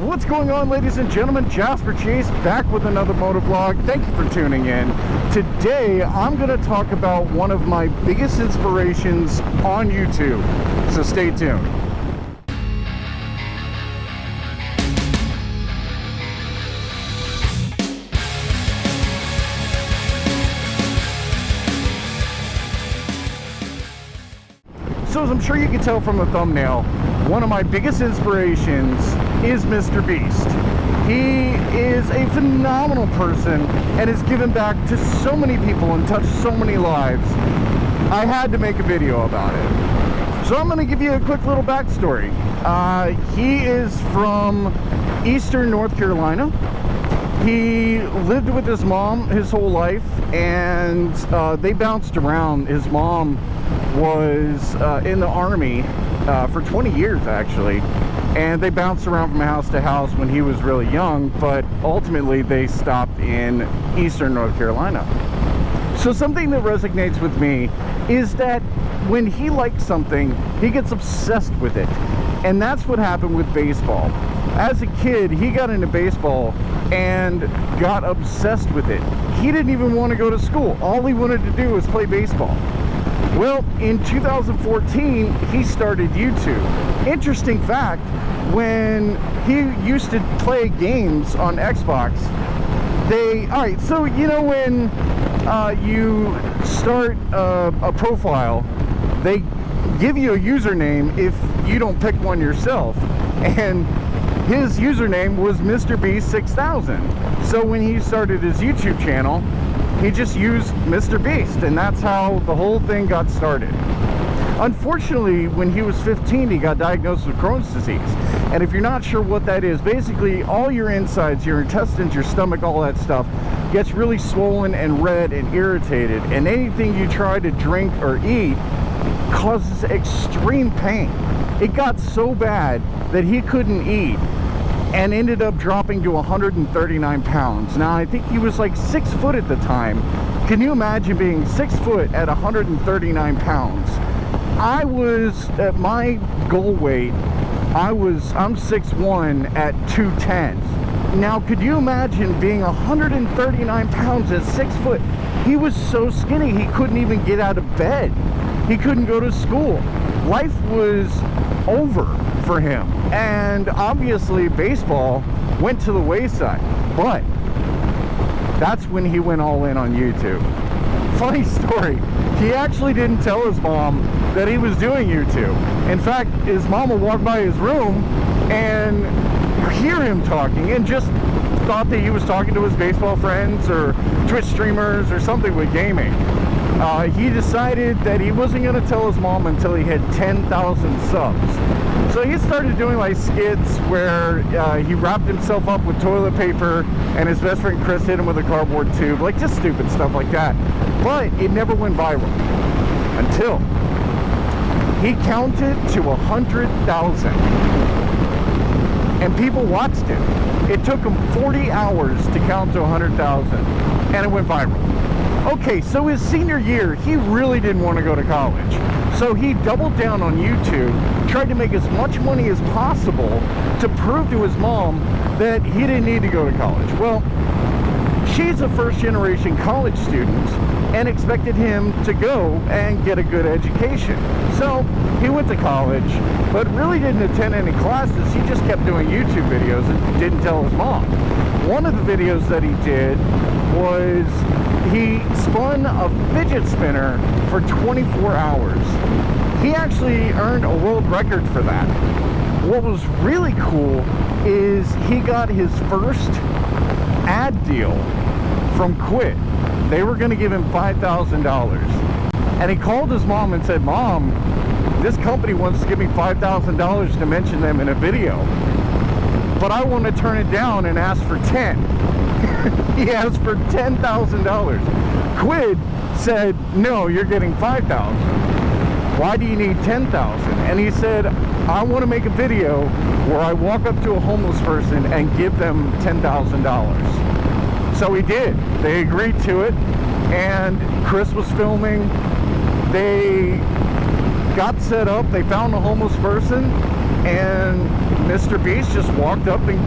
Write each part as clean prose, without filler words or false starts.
What's going on, ladies and gentlemen? Jasper Chase back with another motovlog. Thank you for tuning in. Today I'm going to talk about one of my biggest inspirations on YouTube, so stay tuned. So as I'm sure you can tell from the thumbnail, one of my biggest inspirations is Mr. Beast. He is a phenomenal person and has given back to so many people and touched so many lives. I had to make a video about it. So I'm going to give you a quick little backstory. He is from Eastern North Carolina. He lived with his mom his whole life, and they bounced around. His mom was in the Army for 20 years actually, and they bounced around from house to house when he was really young, but ultimately they stopped in Eastern North Carolina. So something that resonates with me is that when he likes something, he gets obsessed with it, and that's what happened with baseball. As a kid, he got into baseball and got obsessed with it. He didn't even want to go to school. All he wanted to do was play baseball. Well, in 2014, he started YouTube. Interesting fact, when he used to play games on Xbox, alright, so you know when you start a profile, they give you a username if you don't pick one yourself. And his username was Mr. Beast 6000. So when he started his YouTube channel, he just used Mr. Beast, and that's how the whole thing got started. Unfortunately, when he was 15, he got diagnosed with Crohn's disease. And if you're not sure what that is, basically all your insides, your intestines, your stomach, all that stuff gets really swollen and red and irritated. And anything you try to drink or eat causes extreme pain. It got so bad that he couldn't eat and ended up dropping to 139 pounds. Now, I think he was like 6 foot at the time. Can you imagine being 6 foot at 139 pounds? I was, at my goal weight, I'm 6'1" at 210. Now, could you imagine being 139 pounds at 6 foot? He was so skinny, he couldn't even get out of bed. He couldn't go to school. Life was over for him, and obviously baseball went to the wayside. But that's when he went all in on YouTube. Funny story, he actually didn't tell his mom that he was doing YouTube. In fact, his mom would walk by his room and hear him talking and just thought that he was talking to his baseball friends or Twitch streamers or something with gaming. He decided that he wasn't going to tell his mom until he had 10,000 subs. So he started doing like skits where he wrapped himself up with toilet paper and his best friend Chris hit him with a cardboard tube, like just stupid stuff like that. But it never went viral until he counted to 100,000 and people watched him. It took him 40 hours to count to 100,000 and it went viral. Okay, so his senior year, he really didn't want to go to college. So he doubled down on YouTube, tried to make as much money as possible to prove to his mom that he didn't need to go to college. Well, she's a first-generation college student and expected him to go and get a good education. So he went to college, but really didn't attend any classes. He just kept doing YouTube videos and didn't tell his mom. One of the videos that he did was he spun a fidget spinner for 24 hours. He actually earned a world record for that. What was really cool is he got his first ad deal from Quid. They were going to give him $5,000. And he called his mom and said, "Mom, this company wants to give me $5,000 to mention them in a video. But I want to turn it down and ask for 10. He asked for $10,000. Quid said, "No, you're getting 5,000. Why do you need 10,000? And he said, "I want to make a video where I walk up to a homeless person and give them $10,000. So he did. They agreed to it, and Chris was filming. They got set up. They found a homeless person, and Mr. Beast just walked up and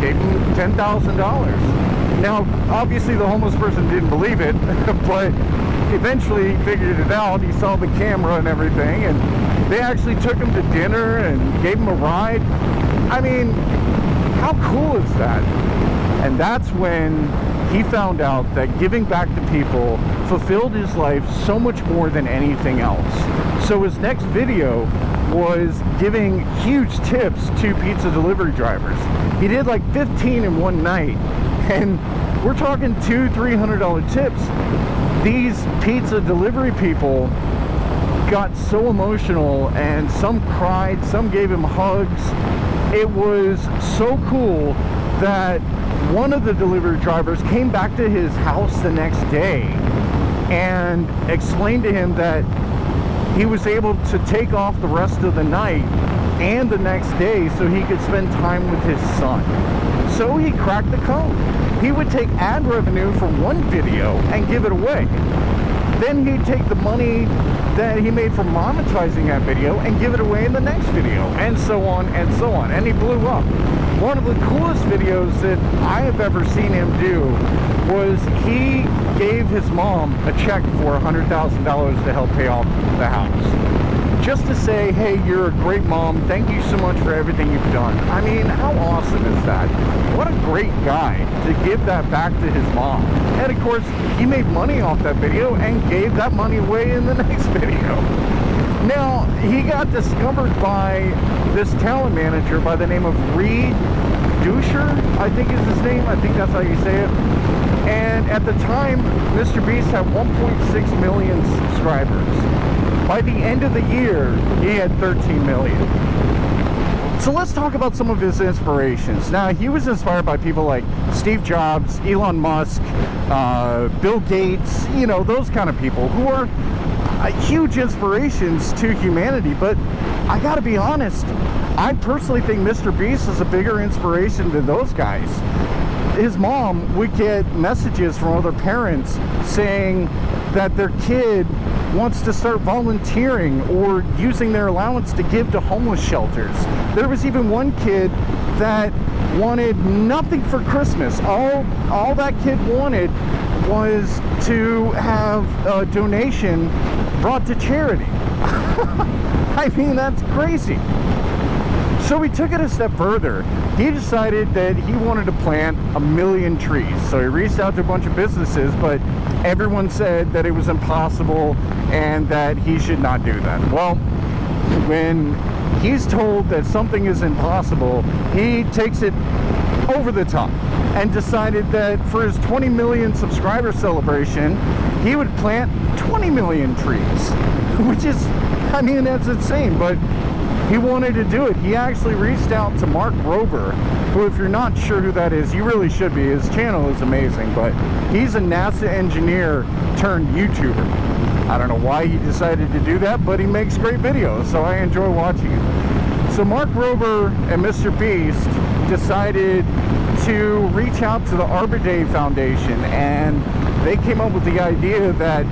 gave him $10,000. Now, obviously the homeless person didn't believe it, but eventually he figured it out. He saw the camera and everything, and they actually took him to dinner and gave him a ride. I mean, how cool is that? And that's when he found out that giving back to people fulfilled his life so much more than anything else. So his next video was giving huge tips to pizza delivery drivers. He did like 15 in one night, and we're talking $200-300 tips. These pizza delivery people got so emotional, and some cried, some gave him hugs. It was so cool that one of the delivery drivers came back to his house the next day and explained to him that he was able to take off the rest of the night and the next day so he could spend time with his son. So he cracked the code. He would take ad revenue from one video and give it away. Then he'd take the money that he made from monetizing that video and give it away in the next video, and so on and so on. And he blew up. One of the coolest videos that I have ever seen him do was he gave his mom a check for $100,000 to help pay off the house. Just to say, hey, you're a great mom. Thank you so much for everything you've done. I mean, how awesome is that? What a great guy to give that back to his mom. And of course, he made money off that video and gave that money away in the next video. Now, he got discovered by this talent manager by the name of Reed Dusher, I think is his name. I think that's how you say it. And at the time, Mr. Beast had 1.6 million subscribers. By the end of the year, he had 13 million. So let's talk about some of his inspirations. Now, he was inspired by people like Steve Jobs, Elon Musk, Bill Gates, you know, those kind of people who are huge inspirations to humanity. But I gotta be honest, I personally think Mr. Beast is a bigger inspiration than those guys. His mom would get messages from other parents saying that their kid wants to start volunteering or using their allowance to give to homeless shelters. There was even one kid that wanted nothing for Christmas. All that kid wanted was to have a donation brought to charity. I mean, that's crazy. So he took it a step further. He decided that he wanted to plant 1 million trees. So he reached out to a bunch of businesses, but everyone said that it was impossible and that he should not do that. Well, when he's told that something is impossible, he takes it over the top and decided that for his 20 million subscriber celebration, he would plant 20 million trees, which is, I mean, that's insane, but he wanted to do it. He actually reached out to Mark Rober, who, if you're not sure who that is, you really should be. His channel is amazing, but he's a NASA engineer turned YouTuber. I don't know why he decided to do that, but he makes great videos, so I enjoy watching it. So Mark Rober and Mr. Beast decided to reach out to the Arbor Day Foundation, and they came up with the idea that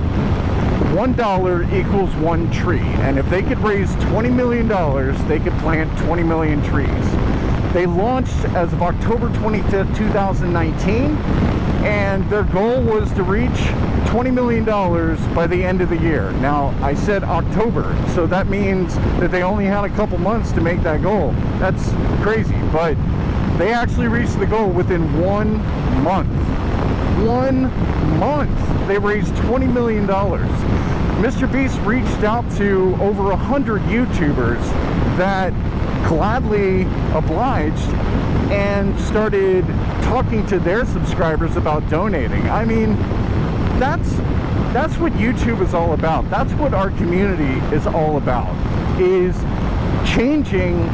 $1 equals 1 tree, and if they could raise $20 million, they could plant 20 million trees. They launched as of October 25th, 2019, and their goal was to reach $20 million by the end of the year. Now, I said October, so that means that they only had a couple months to make that goal. That's crazy, but they actually reached the goal within 1 month. 1 month, they raised $20 million. Mr. Beast reached out to over 100 YouTubers that gladly obliged and started talking to their subscribers about donating. I mean, that's what YouTube is all about. That's what our community is all about, is changing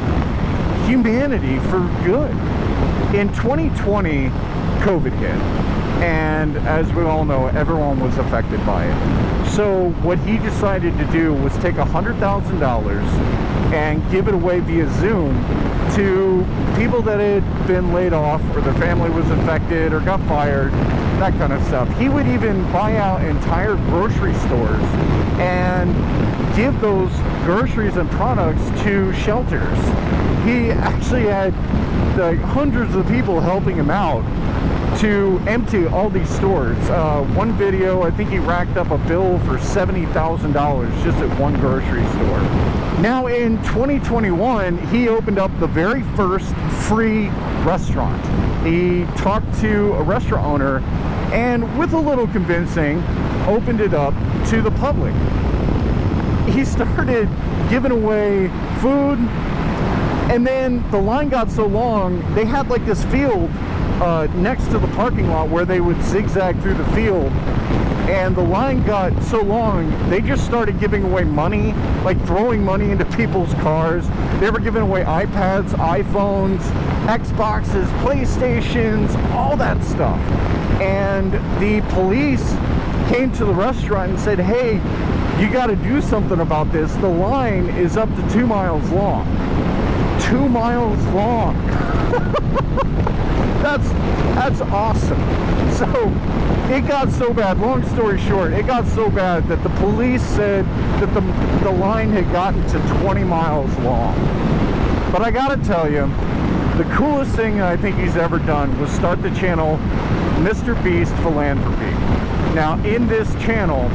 humanity for good. In 2020, COVID hit, and as we all know, everyone was affected by it. So what he decided to do was take $100,000 and give it away via Zoom to people that had been laid off, or their family was affected or got fired, that kind of stuff. He would even buy out entire grocery stores and give those groceries and products to shelters. he actually had like hundreds of people helping him out to empty all these stores. One video, I think he racked up a bill for $70,000 just at one grocery store. Now in 2021, he opened up the very first free restaurant. He talked to a restaurant owner and with a little convincing, opened it up to the public. He started giving away food, and then the line got so long, they had like this field next to the parking lot where they would zigzag through the field, and the line got so long they just started giving away money, like throwing money into people's cars. They were giving away iPads, iPhones, Xboxes, PlayStations, all that stuff. And the police came to the restaurant and said, hey, you got to do something about this. The line is up to 2 miles long. 2 miles long. That's awesome. So it got so bad, long story short, it got so bad that the police said that the line had gotten to 20 miles long. But I gotta tell you, the coolest thing I think he's ever done was start the channel Mr. Beast Philanthropy. Now in this channel,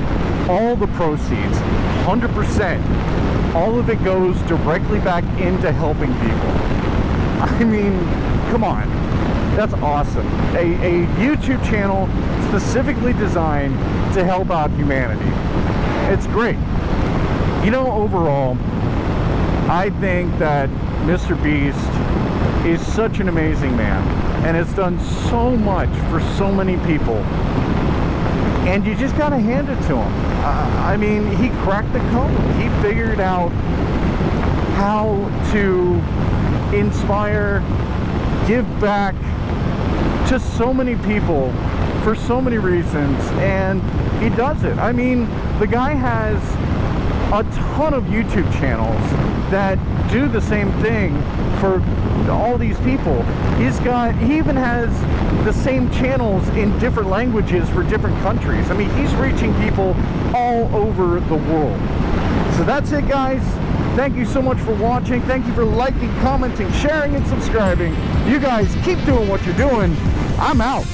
all the proceeds, 100%, all of it goes directly back into helping people. I mean, come on. That's awesome. A YouTube channel specifically designed to help out humanity. It's great. You know, overall, I think that Mr. Beast is such an amazing man and has done so much for so many people. And you just gotta hand it to him. I mean, he cracked the code. He figured out how to inspire, give back to so many people for so many reasons, and he does it. I mean, the guy has a ton of YouTube channels that do the same thing for all these people. He even has the same channels in different languages for different countries. I mean, he's reaching people all over the world. So that's it, guys. Thank you so much for watching. Thank you for liking, commenting, sharing, and subscribing. You guys keep doing what you're doing. I'm out.